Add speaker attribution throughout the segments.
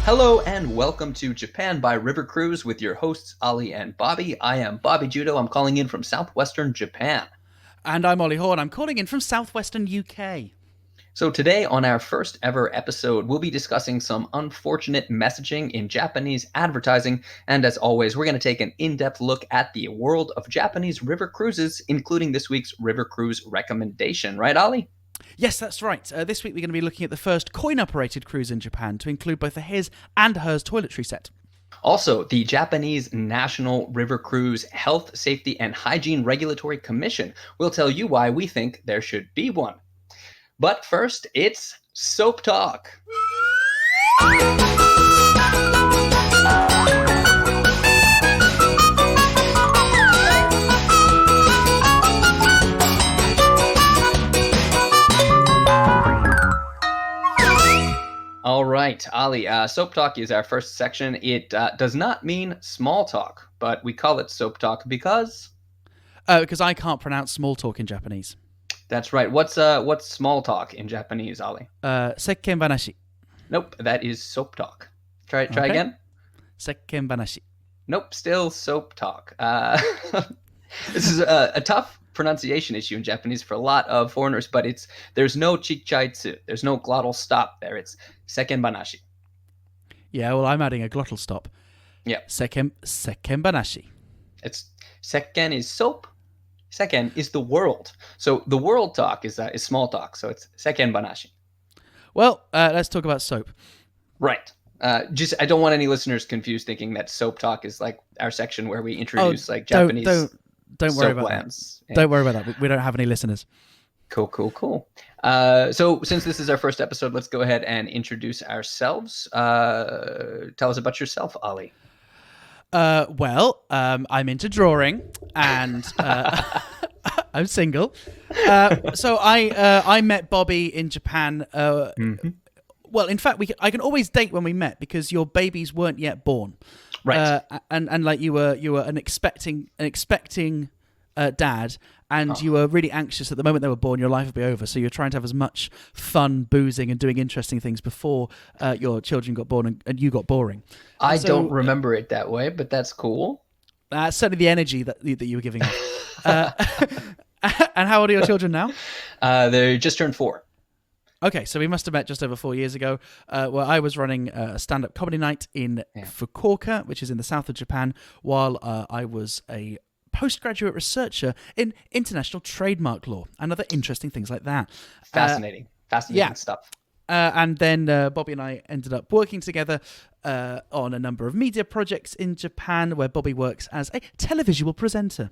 Speaker 1: Hello and welcome to Japan by River Cruise with your hosts Ollie and Bobby. I am Bobby Judo. I'm calling in from southwestern Japan.
Speaker 2: And I'm Ollie Horn. I'm calling in from southwestern UK.
Speaker 1: So today on our first ever episode, we'll be discussing some unfortunate messaging in Japanese advertising. And as always, we're going to take an in-depth look at the world of Japanese river cruises, including this week's river cruise recommendation. Right, Ollie?
Speaker 2: Yes, that's right. This week we're going to be looking at the first coin-operated cruise in Japan to include both a his and hers toiletry set.
Speaker 1: Also, the Japanese National River Cruise Health, Safety, and Hygiene Regulatory Commission will tell you why we think there should be one. But first, it's Soap Talk. All right, Ollie, Soap Talk is our first section. It does not mean small talk, but we call it Soap Talk because...
Speaker 2: Because I can't pronounce small talk in Japanese.
Speaker 1: That's right. What's small talk in Japanese, Ollie?
Speaker 2: Sekken banashi.
Speaker 1: Nope, that is Soap Talk. Try again.
Speaker 2: Sekken banashi.
Speaker 1: Nope, still Soap Talk. This is a tough pronunciation issue in Japanese for a lot of foreigners, but there's no chichaitsu. There's no glottal stop there. It's sekken banashi.
Speaker 2: Yeah, well, I'm adding a glottal stop.
Speaker 1: Yeah.
Speaker 2: Sekken banashi.
Speaker 1: It's sekken is soap. Sekken is the world. So the world talk is small talk. So it's sekken banashi.
Speaker 2: Well, let's talk about soap.
Speaker 1: Right. I don't want any listeners confused thinking that Soap Talk is like our section where we introduce Japanese.
Speaker 2: Don't worry about that. Yeah. Don't worry about that. We don't have any listeners.
Speaker 1: Cool. So since this is our first episode, let's go ahead and introduce ourselves. Tell us about yourself, Ollie.
Speaker 2: I'm into drawing and I'm single. So I met Bobby in Japan. Well, in fact, I can always date when we met because your babies weren't yet born,
Speaker 1: right?
Speaker 2: And like you were an expecting dad, and you were really anxious at the moment they were born. Your life would be over, so you're trying to have as much fun, boozing, and doing interesting things before your children got born and you got boring.
Speaker 1: I don't remember it that way, but that's cool.
Speaker 2: That's certainly the energy that you were giving off. And how old are your children now?
Speaker 1: They just turned 4.
Speaker 2: Okay, so we must have met just over 4 years ago, where I was running a stand-up comedy night in Fukuoka, which is in the south of Japan, while I was a postgraduate researcher in international trademark law and other interesting things like that.
Speaker 1: Fascinating stuff.
Speaker 2: And then Bobby and I ended up working together on a number of media projects in Japan, where Bobby works as a televisual presenter.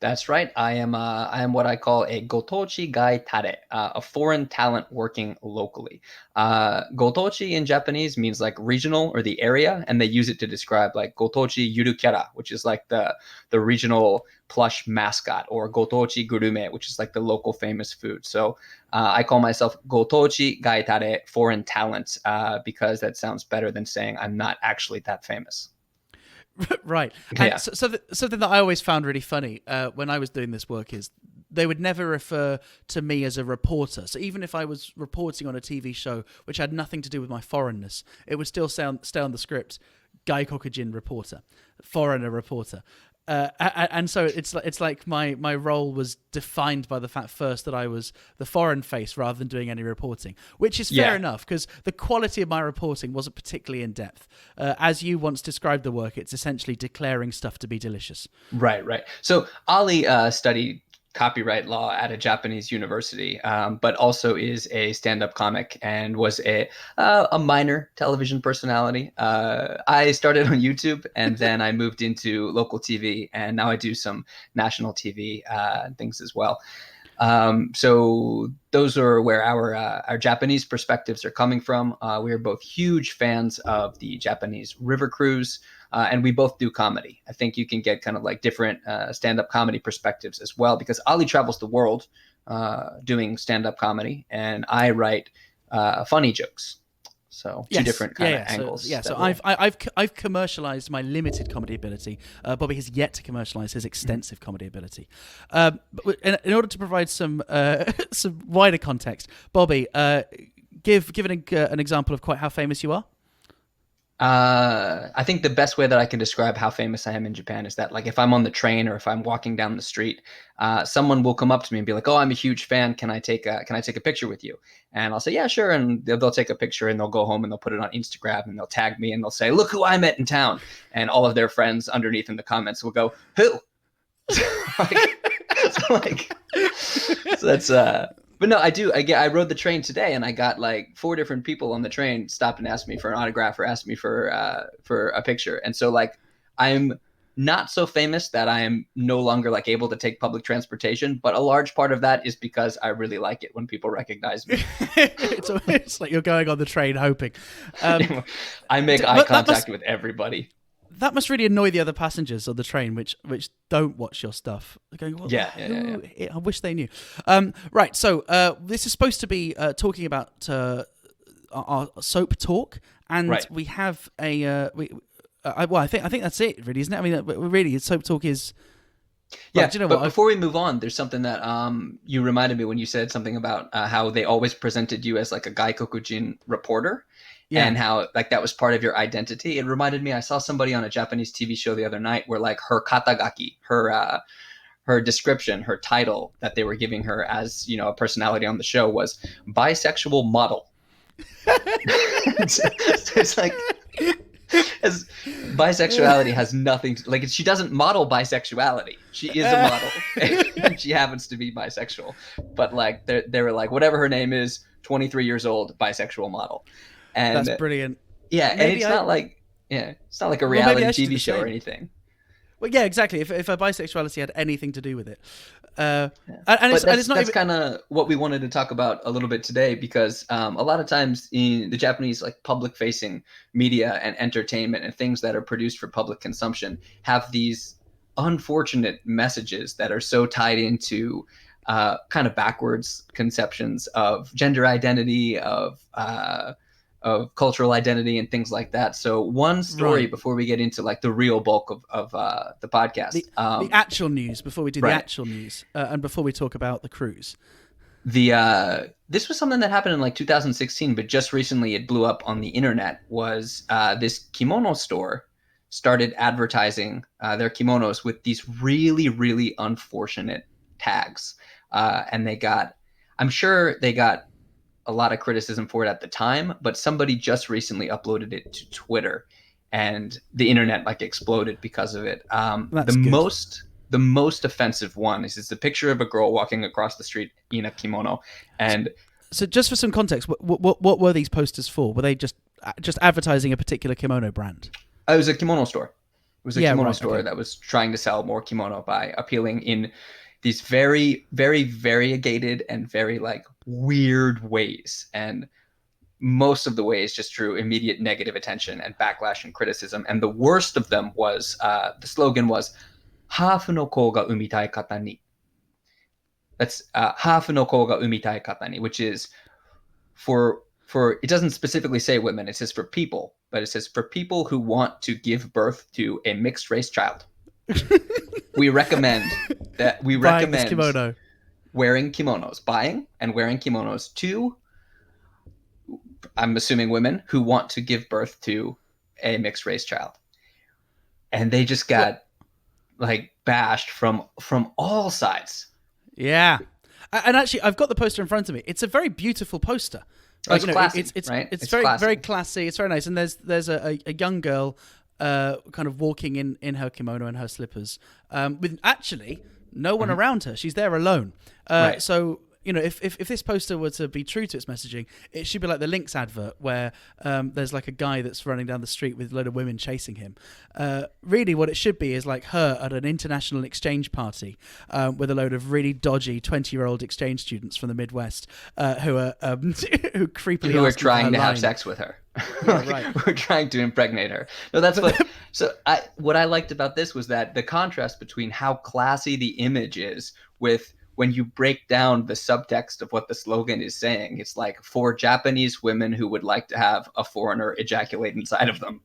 Speaker 1: That's right. I am what I call a gotochi gai tare, a foreign talent working locally. Gotochi in Japanese means like regional or the area, and they use it to describe like gotochi yuru kyara, which is like the regional plush mascot, or gotochi gurume, which is like the local famous food. So I call myself gotochi gai tare, foreign talent, because that sounds better than saying I'm not actually that famous.
Speaker 2: Right. And something that I always found really funny when I was doing this work is they would never refer to me as a reporter. So even if I was reporting on a TV show which had nothing to do with my foreignness, it would still stay on the script, Gaikokujin reporter, foreigner reporter. And so it's like my role was defined by the fact first that I was the foreign face rather than doing any reporting, which is fair enough because the quality of my reporting wasn't particularly in depth. As you once described the work, it's essentially declaring stuff to be delicious.
Speaker 1: Right. So Ollie studied copyright law at a Japanese university, but also is a stand-up comic and was a minor television personality. I started on YouTube and then I moved into local TV, and now I do some national TV things as well. So those are where our Japanese perspectives are coming from. We are both huge fans of the Japanese river cruise, and we both do comedy. I think you can get kind of like different stand-up comedy perspectives as well, because Ali travels the world doing stand-up comedy, and I write funny jokes. So two different kind of angles.
Speaker 2: So I've commercialized my limited comedy ability. Bobby has yet to commercialize his extensive comedy ability. But in order to provide some wider context, Bobby, give an example of quite how famous you are.
Speaker 1: I think the best way that I can describe how famous I am in Japan is that, like, if I'm on the train or if I'm walking down the street, someone will come up to me and be like, "Oh, I'm a huge fan. Can I take a picture with you?" And I'll say, "Yeah, sure." And they'll take a picture and they'll go home and they'll put it on Instagram and they'll tag me and they'll say, "Look who I met in town." And all of their friends underneath in the comments will go, "Who?" like, so that's but no, I do. I rode the train today, and I got like 4 different people on the train stopped and asked me for an autograph or asked me for a picture. And so, like, I'm not so famous that I am no longer like able to take public transportation, but a large part of that is because I really like it when people recognize me.
Speaker 2: It's like you're going on the train hoping.
Speaker 1: I make eye contact with everybody.
Speaker 2: That must really annoy the other passengers on the train, which don't watch your stuff. They're going,
Speaker 1: yeah.
Speaker 2: I wish they knew. Right, so this is supposed to be talking about our soap talk, and
Speaker 1: right.
Speaker 2: we have a. I think that's it, really, isn't it? I mean, really, soap talk is.
Speaker 1: Yeah, right, do you know but what? Before we move on, there's something that you reminded me when you said something about how they always presented you as like a gaikokujin reporter. Yeah. And how like that was part of your identity. It reminded me, I saw somebody on a Japanese TV show the other night where like her katagaki, her description, her title that they were giving her as, you know, a personality on the show was bisexual model. It's like, as bisexuality has nothing to, like, she doesn't model bisexuality. She is a model and she happens to be bisexual. But like they were like, whatever her name is, 23 years old, bisexual model. And
Speaker 2: that's brilliant.
Speaker 1: Yeah, maybe it's not like a reality TV show or anything.
Speaker 2: Well, yeah, exactly. If her bisexuality had anything to do with it,
Speaker 1: and that's kind of what we wanted to talk about a little bit today, because a lot of times in the Japanese like public-facing media and entertainment and things that are produced for public consumption have these unfortunate messages that are so tied into kind of backwards conceptions of gender identity, of cultural identity and things like that. So one story before we get into like the real bulk of the podcast.
Speaker 2: The actual news, before we do the actual news, and before we talk about the cruise.
Speaker 1: This was something that happened in like 2016, but just recently it blew up on the internet, was this kimono store started advertising their kimonos with these really, really unfortunate tags. And I'm sure they got a lot of criticism for it at the time, but somebody just recently uploaded it to Twitter and the internet like exploded because of it. The most offensive one is the picture of a girl walking across the street in a kimono. And
Speaker 2: so just for some context, what were these posters for? Were they just advertising a particular kimono brand?
Speaker 1: It was a kimono store. It was a kimono store that was trying to sell more kimono by appealing in these very, very variegated and very like weird ways. And most of the ways just drew immediate negative attention and backlash and criticism. And the worst of them was, the slogan was, Hafu no ko ga umitai kata ni. That's Hafu no ko ga umitai kata ni, which is for it doesn't specifically say women, it says for people, but it says for people who want to give birth to a mixed race child. We recommend
Speaker 2: kimono.
Speaker 1: Wearing kimonos, buying and wearing kimonos to, I'm assuming, women who want to give birth to a mixed race child. And they just got like bashed from all sides.
Speaker 2: Yeah. And actually, I've got the poster in front of me. It's a very beautiful poster.
Speaker 1: Like, it's classy,
Speaker 2: right? It's very
Speaker 1: classy.
Speaker 2: Very classy. It's very nice. And there's a young girl kind of walking in her kimono and her slippers, with actually no one around her. She's there alone. So, you know, if this poster were to be true to its messaging, it should be like the Lynx advert where there's like a guy that's running down the street with a load of women chasing him. Really what it should be is like her at an international exchange party with a load of really dodgy 20-year-old exchange students from the Midwest who are creepily
Speaker 1: are trying to have sex with her.
Speaker 2: Yeah, right.
Speaker 1: We're trying to impregnate her. No, that's what. So what I liked about this was that the contrast between how classy the image is with when you break down the subtext of what the slogan is saying. It's like, for Japanese women who would like to have a foreigner ejaculate inside of them.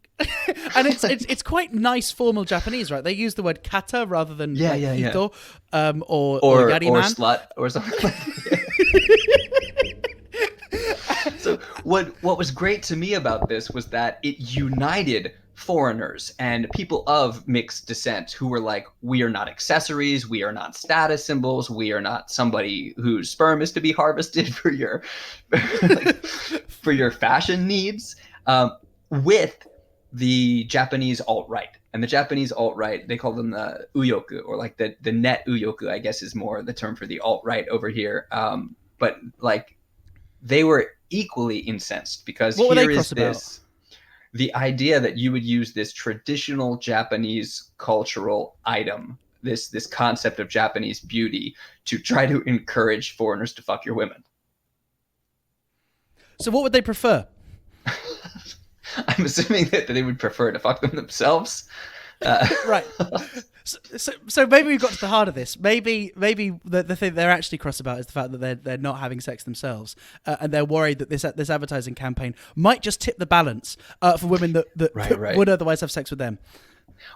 Speaker 2: And it's quite nice formal Japanese, right? They use the word kata rather than hito, or yariman.
Speaker 1: Or slut or something like that. So what was great to me about this was that it united foreigners and people of mixed descent who were like, we are not accessories, we are not status symbols, we are not somebody whose sperm is to be harvested for your like, for your fashion needs, with the Japanese alt-right. And the Japanese alt-right, they call them the uyoku, or like the net uyoku, I guess is more the term for the alt-right over here. But like they were equally incensed because
Speaker 2: What were they
Speaker 1: here
Speaker 2: cross
Speaker 1: is
Speaker 2: about?
Speaker 1: this the idea that you would use this traditional Japanese cultural item, this concept of Japanese beauty, to try to encourage foreigners to fuck your women.
Speaker 2: So what would they prefer?
Speaker 1: I'm assuming that they would prefer to fuck them themselves.
Speaker 2: Right. So maybe we've got to the heart of this. Maybe the thing they're actually cross about is the fact that they're not having sex themselves, and they're worried that this advertising campaign might just tip the balance for women that
Speaker 1: Right.
Speaker 2: would otherwise have sex with them.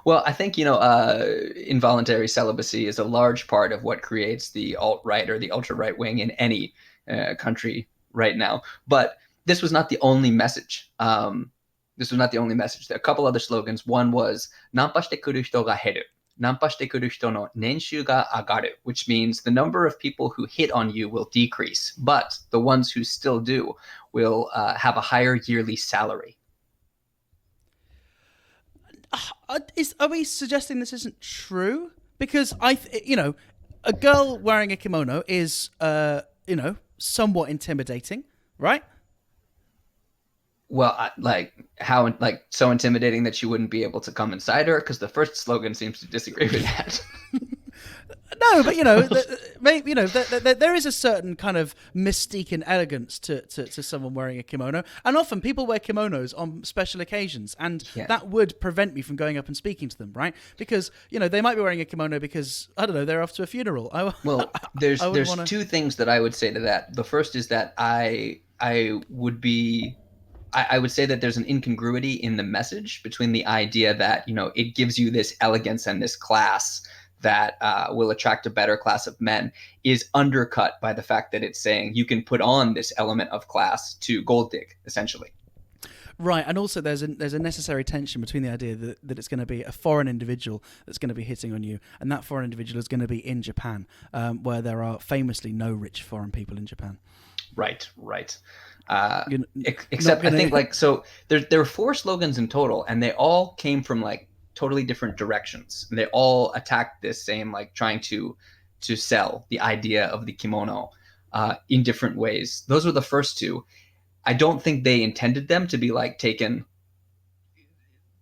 Speaker 1: Well, I think, involuntary celibacy is a large part of what creates the alt-right or the ultra-right wing in any country right now. But this was not the only message. This was not the only message. There are a couple other slogans. One was, Nanpashite kuru hito ga heru. Nanpashite kuru hito no nenshu ga agaru, which means the number of people who hit on you will decrease, but the ones who still do will have a higher yearly salary.
Speaker 2: Are we suggesting this isn't true? Because a girl wearing a kimono is somewhat intimidating, right?
Speaker 1: Well, so intimidating that you wouldn't be able to come inside her, because the first slogan seems to disagree with that.
Speaker 2: No, but maybe there is a certain kind of mystique and elegance to someone wearing a kimono, and often people wear kimonos on special occasions, and that would prevent me from going up and speaking to them, right? Because they might be wearing a kimono because I don't know, they're off to a funeral.
Speaker 1: Well, there's two things that I would say to that. The first is that I would say that there's an incongruity in the message between the idea that it gives you this elegance and this class that will attract a better class of men, is undercut by the fact that it's saying you can put on this element of class to gold dig, essentially.
Speaker 2: Right, and also there's a necessary tension between the idea that it's going to be a foreign individual that's going to be hitting on you, and that foreign individual is going to be in Japan, where there are famously no rich foreign people in Japan.
Speaker 1: Right. Except I think there were 4 slogans in total, and they all came from totally different directions. And they all attacked this same trying to sell the idea of the kimono in different ways. Those were the first 2. I don't think they intended them to be taken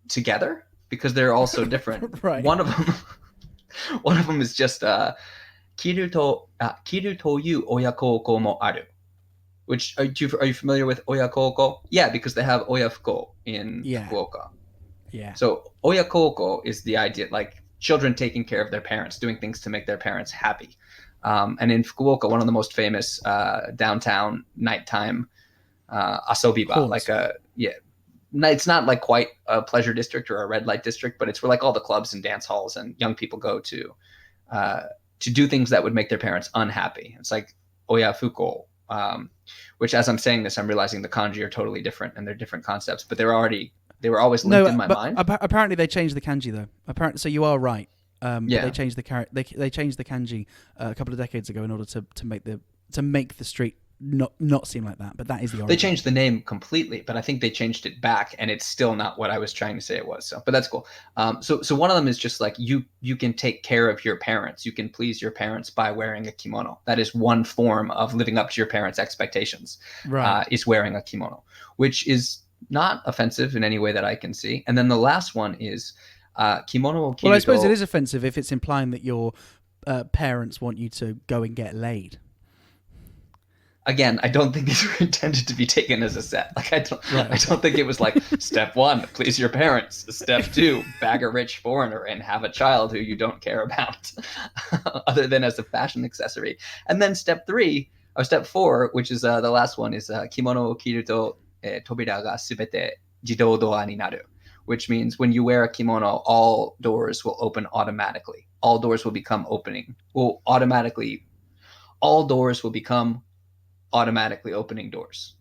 Speaker 1: together because they're all so different.
Speaker 2: Right.
Speaker 1: One of them is just kiru toyu oyakoko mo aru. Which are you familiar with oyakoko? Yeah, because they have oyafuko in Fukuoka.
Speaker 2: Yeah.
Speaker 1: So oyakoko is the idea, children taking care of their parents, doing things to make their parents happy. And in Fukuoka, one of the most famous downtown nighttime asobiba, it's not quite a pleasure district or a red light district, but it's where all the clubs and dance halls and young people go to do things that would make their parents unhappy. It's like oyafuko. Which, as I'm saying this, I'm realizing the kanji are totally different and they're different concepts, but they were always linked in my mind.
Speaker 2: Apparently, they changed the kanji though. Apparently, so you are right.
Speaker 1: Yeah.
Speaker 2: They changed they changed the kanji a couple of decades ago in order to make the street not seem like that. But that is the origin.
Speaker 1: They changed the name completely, but I think they changed it back, and it's still not what I was trying to say it was. So, but that's cool. So one of them is just you can take care of your parents. You can please your parents by wearing a kimono. That is one form of living up to your parents' expectations.
Speaker 2: Right.
Speaker 1: Is wearing a kimono, which is not offensive in any way that I can see. And then the last one is kimono o kiru.
Speaker 2: Well, I suppose it is offensive if it's implying that your parents want you to go and get laid.
Speaker 1: Again, I don't think these were intended to be taken as a set. I don't think it was step 1, please your parents. Step 2, bag a rich foreigner and have a child who you don't care about, other than as a fashion accessory. And then step 4, which is the last one, is kimono o kiru to tobira ga subete jidou doa ni naru, which means when you wear a kimono, all doors will open automatically. All doors will become automatically opening doors.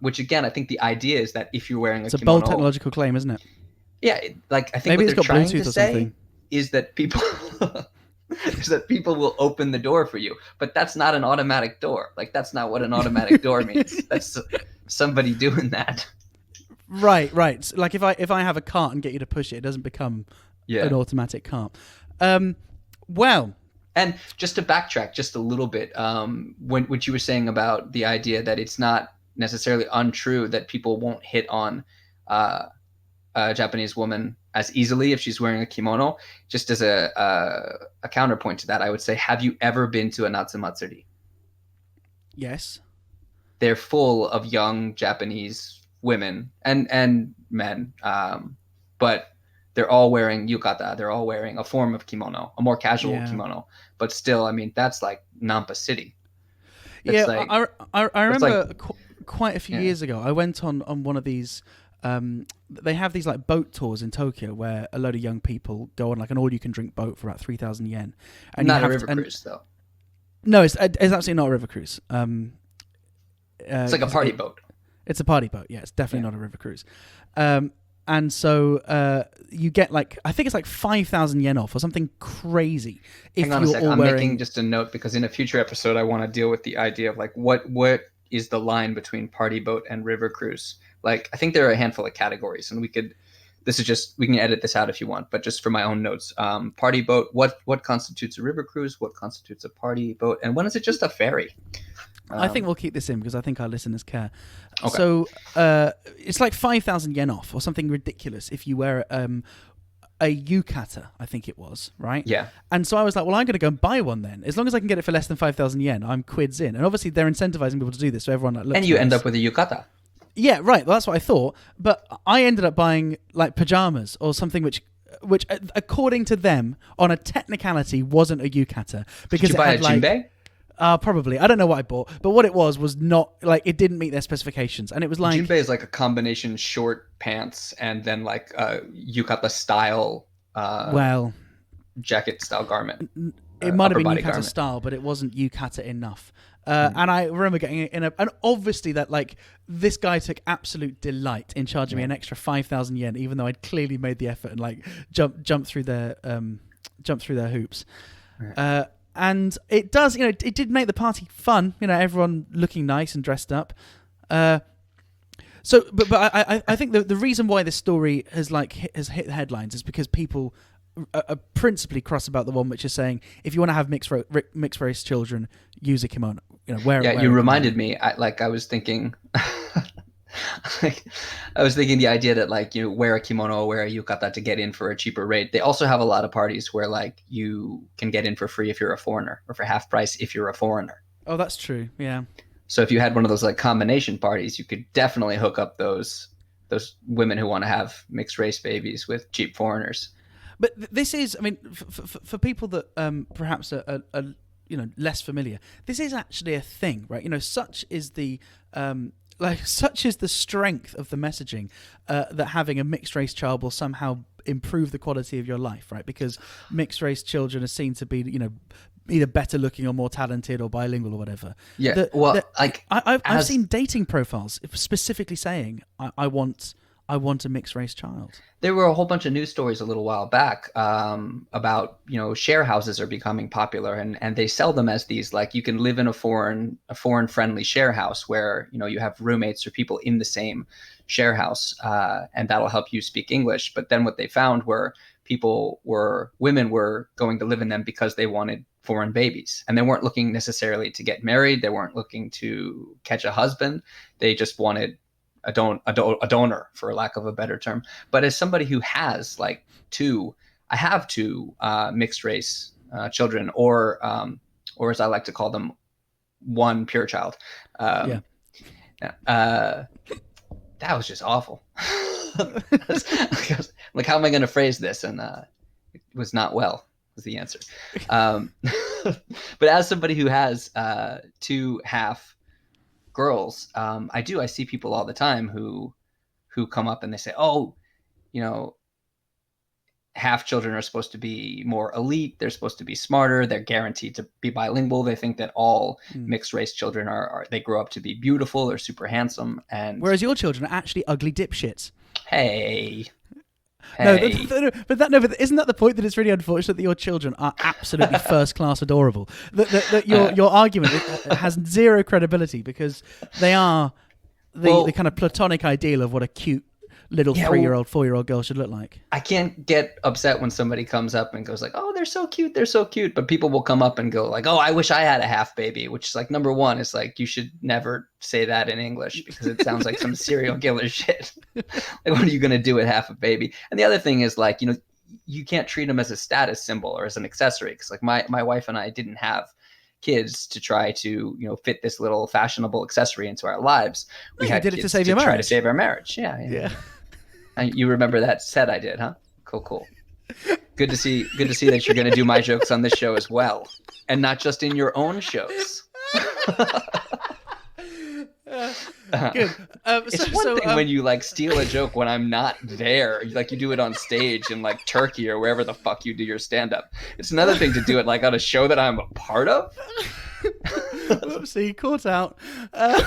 Speaker 1: Which again, I think the idea is that if you're wearing a
Speaker 2: It's a bold
Speaker 1: kimono,
Speaker 2: technological claim, isn't it?
Speaker 1: yeah, like I think
Speaker 2: Maybe
Speaker 1: what
Speaker 2: it's
Speaker 1: they're
Speaker 2: got
Speaker 1: trying to
Speaker 2: Bluetooth or
Speaker 1: say
Speaker 2: something.
Speaker 1: is that people is that people will open the door for you, but that's not an automatic door. Like that's not what an automatic door means. That's somebody doing that.
Speaker 2: Right, right. So, like if I have a cart and get you to push it, it doesn't become an
Speaker 1: Yeah.
Speaker 2: automatic cart. Um, well,
Speaker 1: And just to backtrack just a little bit, when what you were saying about the idea that it's not necessarily untrue that people won't hit on uh, a Japanese woman as easily if she's wearing a kimono. Just as a counterpoint to that, I would say, have you ever been to a Natsumatsuri?
Speaker 2: yes.
Speaker 1: They're full of young Japanese women and men, but they're all wearing yukata. They're all wearing a form of kimono, a more casual
Speaker 2: Yeah.
Speaker 1: kimono. But still, I mean, that's like Nampa City. That's
Speaker 2: Yeah,
Speaker 1: like
Speaker 2: I
Speaker 1: that's like
Speaker 2: remember quite a few
Speaker 1: yeah.
Speaker 2: years ago. I went on one of these. They have these like boat tours in Tokyo where a load of young people go on like an all-you-can-drink boat for about 3,000 yen, and you
Speaker 1: Not a
Speaker 2: have
Speaker 1: river
Speaker 2: to. And
Speaker 1: cruise though.
Speaker 2: no, it's absolutely not a river cruise.
Speaker 1: It's like a
Speaker 2: Because
Speaker 1: party boat.
Speaker 2: it's a party boat. Yeah, it's definitely
Speaker 1: Yeah.
Speaker 2: not a river cruise. And so you get like I think it's like 5,000 yen off or something crazy if
Speaker 1: Hang on a
Speaker 2: you're
Speaker 1: sec.
Speaker 2: all
Speaker 1: I'm
Speaker 2: wearing.
Speaker 1: making just a note because in a future episode, I want to deal with the idea of like what is the line between party boat and river cruise. Like I think there are a handful of categories, and we could. This is just we can edit this out if you want, but just for my own notes. Party boat. What constitutes a river cruise? What constitutes a party boat? And when is it just a ferry?
Speaker 2: I think we'll keep this in because I think our listeners care.
Speaker 1: Okay.
Speaker 2: So it's like 5,000 yen off or something ridiculous if you wear a yukata, I think it was, right?
Speaker 1: Yeah.
Speaker 2: And so I was like, well, I'm going to go and buy one then. As long as I can get it for less than 5,000 yen, I'm quids in. And obviously they're incentivizing people to do this, so everyone like looks
Speaker 1: And you end
Speaker 2: nice.
Speaker 1: up with a yukata.
Speaker 2: Yeah, right. Well, that's what I thought. But I ended up buying like pajamas or something which according to them, on a technicality, wasn't a yukata because
Speaker 1: Did you
Speaker 2: it
Speaker 1: buy a
Speaker 2: had like.
Speaker 1: jinbei?
Speaker 2: Probably. I don't know what I bought, but what it was not like it didn't meet their specifications, and it was like
Speaker 1: Jinbei is like a combination short pants and then like yukata style
Speaker 2: well,
Speaker 1: jacket style garment,
Speaker 2: it might have
Speaker 1: upper
Speaker 2: been
Speaker 1: body
Speaker 2: yukata
Speaker 1: garment.
Speaker 2: style, but it wasn't yukata enough. And I remember getting it and obviously that like this guy took absolute delight in charging me an extra 5,000 yen, even though I'd clearly made the effort and like jump through their hoops.
Speaker 1: Right.
Speaker 2: And it does, it did make the party fun. Everyone looking nice and dressed up. So, but I think the reason why this story has hit the headlines is because people are principally cross about the one which is saying if you want to have mixed race children, use a kimono. Wear
Speaker 1: Yeah,
Speaker 2: wear
Speaker 1: you
Speaker 2: a
Speaker 1: reminded
Speaker 2: kimono.
Speaker 1: me. I was thinking, like, I was thinking the idea that like you wear a kimono, wear a yukata to get in for a cheaper rate. They also have a lot of parties where like you can get in for free if you're a foreigner, or for half price if you're a foreigner.
Speaker 2: Oh, that's true. Yeah.
Speaker 1: So if you had one of those like combination parties, you could definitely hook up those women who want to have mixed race babies with cheap foreigners.
Speaker 2: But this is, I mean, for people that perhaps are less familiar, this is actually a thing, right? Such is the such is the strength of the messaging that having a mixed race child will somehow improve the quality of your life, right? Because mixed race children are seen to be, either better looking or more talented or bilingual or whatever.
Speaker 1: Yeah,
Speaker 2: I've seen dating profiles specifically saying, I want a mixed race child.
Speaker 1: There were a whole bunch of news stories a little while back about share houses are becoming popular, and they sell them as these like you can live in a foreign friendly share house where you have roommates or people in the same share house, and that'll help you speak English. But then what they found were women were going to live in them because they wanted foreign babies, and they weren't looking necessarily to get married. They weren't looking to catch a husband. They just wanted a donor, for lack of a better term. But as somebody who has I have two mixed race children, or as I like to call them, one pure child.
Speaker 2: Yeah.
Speaker 1: That was just awful. Like, how am I going to phrase this? And it was not well, was the answer. But as somebody who has two half girls, I see people all the time who come up and they say, oh, half children are supposed to be more elite. They're supposed to be smarter. They're guaranteed to be bilingual. They think that all mixed race children they grow up to be beautiful or super handsome. And
Speaker 2: whereas your children are actually ugly dipshits.
Speaker 1: Hey.
Speaker 2: No, but isn't that the point, that it's really unfortunate that your children are absolutely first class adorable? That your argument has zero credibility, because they are the kind of platonic ideal of what a cute little 3-year-old, 4-year-old girl should look like.
Speaker 1: I can't get upset when somebody comes up and goes like, "Oh, they're so cute, they're so cute," but people will come up and go like, "Oh, I wish I had a half baby," which is like, number one, is like, you should never say that in English, because it sounds like some serial killer shit. Like, what are you gonna do with half a baby? And the other thing is, like, you can't treat them as a status symbol or as an accessory, because like my wife and I didn't have kids to try to fit this little fashionable accessory into our lives. We had
Speaker 2: did
Speaker 1: kids
Speaker 2: it to save your marriage.
Speaker 1: Try to save our marriage. Yeah. You remember that set I did, huh? Cool. Good to see that you're going to do my jokes on this show as well, and not just in your own shows.
Speaker 2: Good.
Speaker 1: It's one thing when you like steal a joke when I'm not there, like you do it on stage in like Turkey or wherever the fuck you do your stand-up. It's another thing to do it like on a show that I'm a part of.
Speaker 2: Oopsie, caught out. I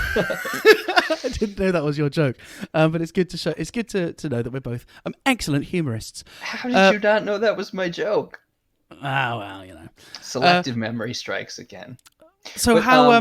Speaker 2: didn't know that was your joke, but it's good to show. It's good to know that we're both excellent humorists.
Speaker 1: How did you not know that was my joke?
Speaker 2: Ah, well,
Speaker 1: selective memory strikes again.
Speaker 2: So I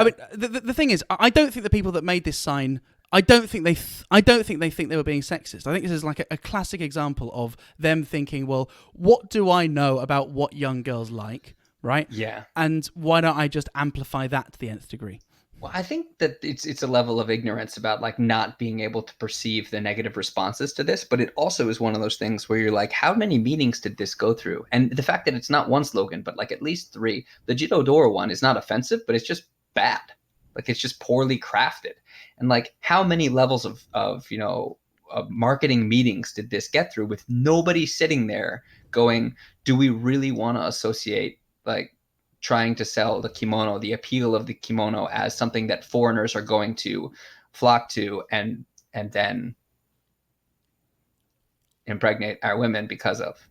Speaker 2: mean, the thing is, I don't think the people that made this sign, I don't think they think they were being sexist. I think this is like a classic example of them thinking, well, what do I know about what young girls like, right?
Speaker 1: Yeah.
Speaker 2: And why don't I just amplify that to the nth degree?
Speaker 1: Well, I think that it's a level of ignorance about like not being able to perceive the negative responses to this, but it also is one of those things where you're like, how many meetings did this go through? And the fact that it's not one slogan, but like at least 3. The Jidodoro one is not offensive, but it's just bad. Like, it's just poorly crafted. And like, how many levels of marketing meetings did this get through with nobody sitting there going, do we really want to associate like trying to sell the kimono, the appeal of the kimono, as something that foreigners are going to flock to and then impregnate our women because of?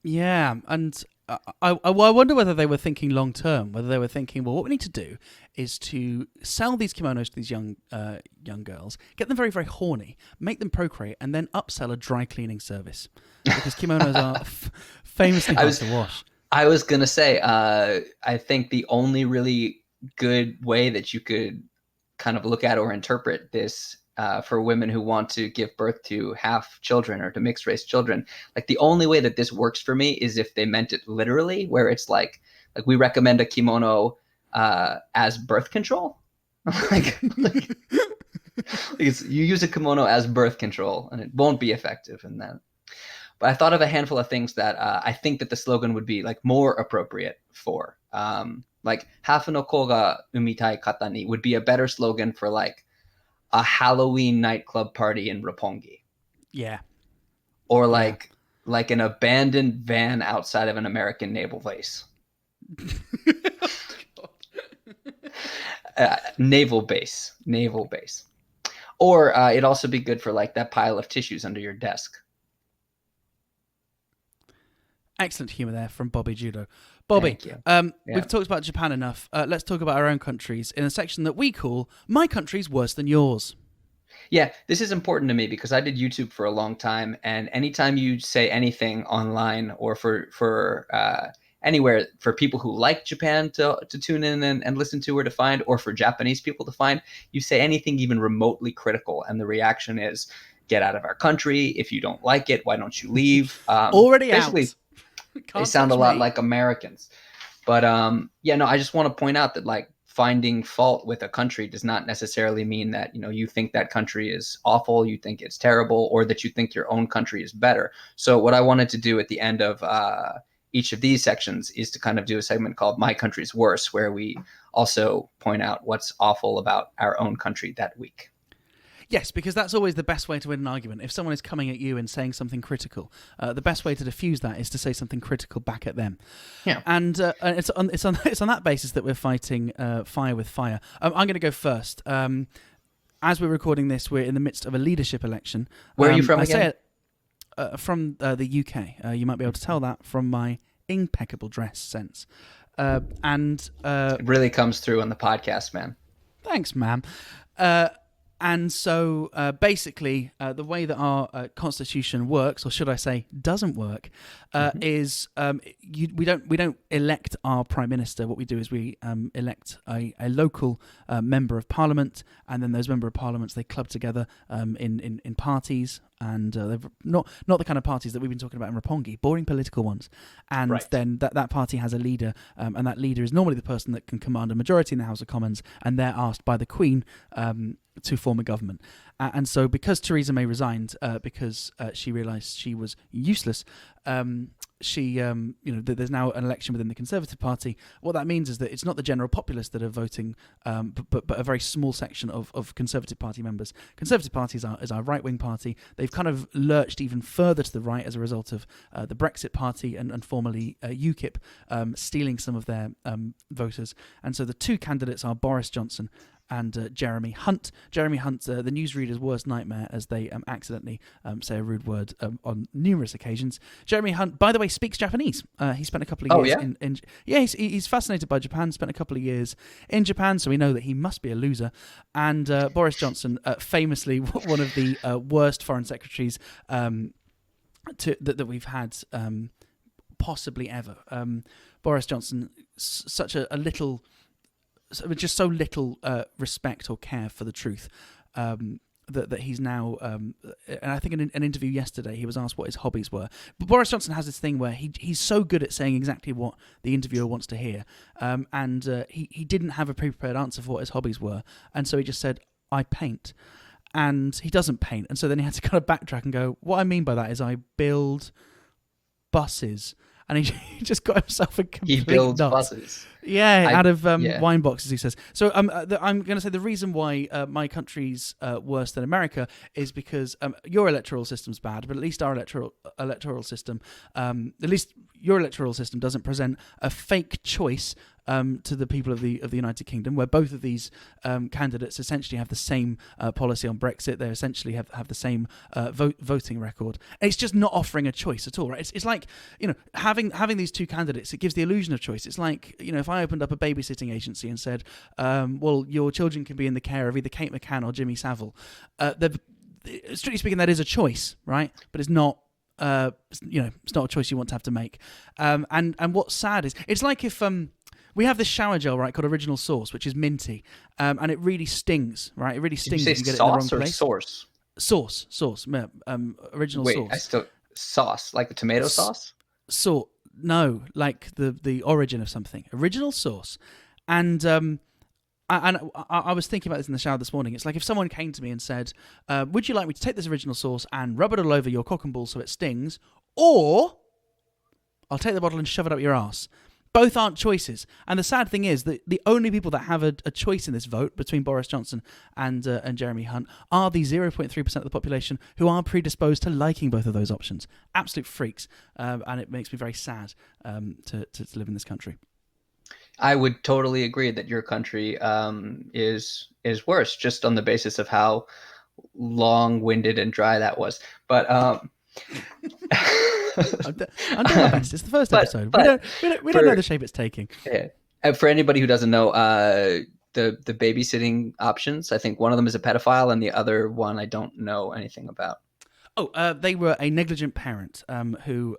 Speaker 2: Yeah, and I wonder whether they were thinking long term, whether they were thinking, well, what we need to do is to sell these kimonos to these young girls, get them very, very horny, make them procreate, and then upsell a dry cleaning service, because kimonos are famously hard to wash.
Speaker 1: I was going to say, I think the only really good way that you could kind of look at or interpret this for women who want to give birth to half children or to mixed race children, like the only way that this works for me is if they meant it literally, where it's like we recommend a kimono as birth control. like you use a kimono as birth control and it won't be effective in that. But I thought of a handful of things that I think that the slogan would be like more appropriate for. Like hafu no ko ga umitai kata ni would be a better slogan for like a Halloween nightclub party in Roppongi.
Speaker 2: Yeah.
Speaker 1: Or like an abandoned van outside of an American naval base. Naval base. Or it'd also be good for like that pile of tissues under your desk.
Speaker 2: Excellent humor there from Bobby Judo. Bobby, we've talked about Japan enough. Let's talk about our own countries in a section that we call My Country's Worse Than Yours.
Speaker 1: Yeah, this is important to me because I did YouTube for a long time, and anytime you say anything online or for anywhere for people who like Japan to tune in and listen to or to find, or for Japanese people to find, you say anything even remotely critical, and the reaction is, get out of our country. If you don't like it, why don't you leave?
Speaker 2: Already out.
Speaker 1: They sound a lot like Americans. But I just want to point out that like finding fault with a country does not necessarily mean that, you think that country is awful, you think it's terrible, or that you think your own country is better. So what I wanted to do at the end of each of these sections is to kind of do a segment called My Country's Worse, where we also point out what's awful about our own country that week.
Speaker 2: Yes, because that's always the best way to win an argument. If someone is coming at you and saying something critical, the best way to diffuse that is to say something critical back at them.
Speaker 1: Yeah,
Speaker 2: and it's on that basis that we're fighting fire with fire. I'm going to go first. As we're recording this, we're in the midst of a leadership election.
Speaker 1: Where are you from again?
Speaker 2: the UK. You might be able to tell that from my impeccable dress sense. And
Speaker 1: It really comes through on the podcast, man.
Speaker 2: Thanks, ma'am. Uh, and so basically, the way that our constitution works, or should I say, doesn't work, is we don't elect our prime minister. What we do is we elect a local member of parliament, and then those member of parliaments, they club together in parties, and they're not the kind of parties that we've been talking about in Roppongi, boring political ones. And then that party has a leader, and that leader is normally the person that can command a majority in the House of Commons, and they're asked by the Queen to form a government. And so because Theresa May resigned because she realised she was useless, there's now an election within the Conservative Party. What that means is that it's not the general populace that are voting, but a very small section of Conservative Party members. Conservative Party is our right-wing party. They've kind of lurched even further to the right as a result of the Brexit Party and formerly UKIP stealing some of their voters. And so the two candidates are Boris Johnson and Jeremy Hunt. Jeremy Hunt, the newsreader's worst nightmare, as they accidentally say a rude word on numerous occasions. Jeremy Hunt, by the way, speaks Japanese. He spent a couple of years he's fascinated by Japan, spent a couple of years in Japan, so we know that he must be a loser. And Boris Johnson, famously one of the worst foreign secretaries that we've had possibly ever. Boris Johnson, such a little... just so little respect or care for the truth that he's now... and I think in an interview yesterday, he was asked what his hobbies were. But Boris Johnson has this thing where he's so good at saying exactly what the interviewer wants to hear. And he didn't have a pre-prepared answer for what his hobbies were. And so he just said, I paint. And he doesn't paint. And so then he had to kind of backtrack and go, what I mean by that is I build buses. And he just got himself a complete
Speaker 1: He builds
Speaker 2: nut.
Speaker 1: buses.
Speaker 2: Yeah, out of wine boxes, he says. So I'm going to say the reason why my country's worse than America is because your electoral system's bad, but at least our electoral system, at least your electoral system doesn't present a fake choice to the people of the United Kingdom, where both of these candidates essentially have the same policy on Brexit. They essentially have the same voting record. And it's just not offering a choice at all, right? It's like, having these two candidates, it gives the illusion of choice. It's like, if I opened up a babysitting agency and said, well, your children can be in the care of either Kate McCann or Jimmy Savile. Strictly speaking, that is a choice, right? But it's not. It's not a choice you want to have to make. And what's sad is it's like if we have this shower gel, right, called Original Source, which is minty, and it really stings, right? It really stings if you get it in the wrong place.
Speaker 1: Sauce?
Speaker 2: Sauce. Original sauce.
Speaker 1: Sauce, like the tomato sauce?
Speaker 2: No, like the origin of something. Original sauce. And I was thinking about this in the shower this morning. It's like if someone came to me and said, would you like me to take this original sauce and rub it all over your cock and ball so it stings, or I'll take the bottle and shove it up your ass? Both aren't choices. And the sad thing is that the only people that have a choice in this vote between Boris Johnson and Jeremy Hunt are the 0.3% of the population who are predisposed to liking both of those options. Absolute freaks. And it makes me very sad to live in this country.
Speaker 1: I would totally agree that your country is worse, just on the basis of how long-winded and dry that was. But
Speaker 2: I'm doing my best. It's the first episode. We don't know the shape it's taking.
Speaker 1: Yeah. For anybody who doesn't know, the babysitting options, I think one of them is a pedophile, and the other one I don't know anything about.
Speaker 2: They were a negligent parent who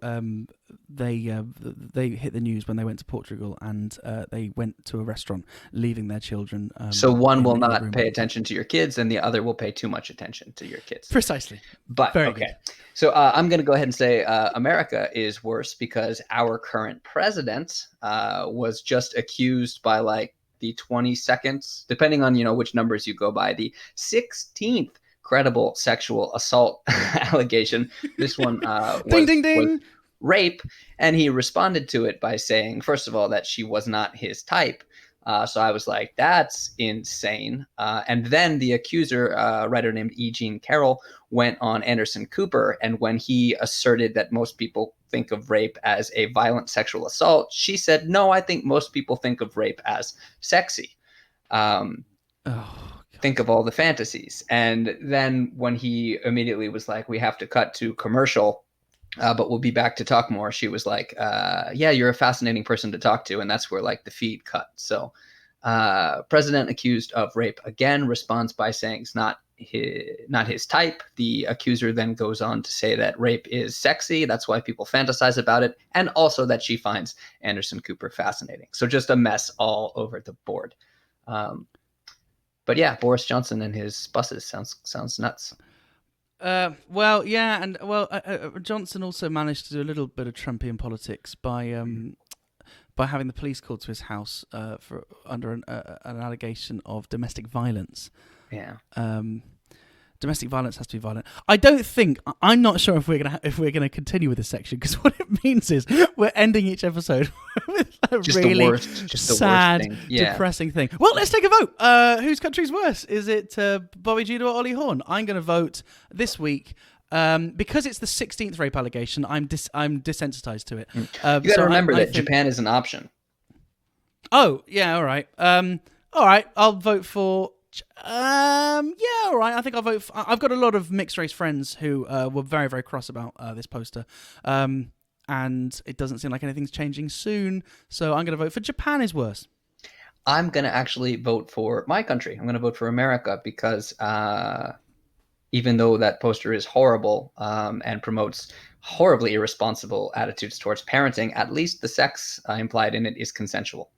Speaker 2: they hit the news when they went to Portugal, and they went to a restaurant, leaving their children.
Speaker 1: So one will not pay attention to your kids, and the other will pay too much attention to your kids.
Speaker 2: Precisely.
Speaker 1: But
Speaker 2: Very
Speaker 1: okay.
Speaker 2: good.
Speaker 1: So I'm going to go ahead and say America is worse because our current president was just accused by like the 22nd, depending on which numbers you go by, the 16th credible sexual assault allegation. This one was rape, and he responded to it by saying, first of all, that she was not his type. So I was like, that's insane. And then the accuser, a writer named E. Jean Carroll, went on Anderson Cooper, and when he asserted that most people think of rape as a violent sexual assault, she said, no, I think most people think of rape as sexy. think of all the fantasies. And then when he immediately was like, we have to cut to commercial, but we'll be back to talk more, she was like, yeah, you're a fascinating person to talk to. And that's where like the feed cut. So president accused of rape again responds by saying it's not his type. The accuser then goes on to say that rape is sexy. That's why people fantasize about it. And also that she finds Anderson Cooper fascinating. So just a mess all over the board. But yeah, Boris Johnson and his buses sounds nuts.
Speaker 2: Well, yeah, and Johnson also managed to do a little bit of Trumpian politics by having the police called to his house for under an allegation of domestic violence.
Speaker 1: Yeah.
Speaker 2: Domestic violence has to be violent. I'm not sure if we're gonna continue with this section, because what it means is we're ending each episode with a
Speaker 1: just
Speaker 2: really
Speaker 1: the
Speaker 2: sad,
Speaker 1: worst thing. Yeah.
Speaker 2: depressing thing. Well, let's take a vote. Whose country's worse? Is it Bobby Judah or Ollie Horn? I'm going to vote this week. Because it's the 16th rape allegation, I'm desensitized to it.
Speaker 1: You got to remember that Japan is an option.
Speaker 2: Oh yeah, all right. All right. I'll vote for. Yeah, all right. I think I'll vote. I've got a lot of mixed race friends who were very, very cross about this poster. And it doesn't seem like anything's changing soon. So I'm going to vote for Japan is worse.
Speaker 1: I'm going to actually vote for my country. I'm going to vote for America because even though that poster is horrible and promotes horribly irresponsible attitudes towards parenting, at least the sex implied in it is consensual.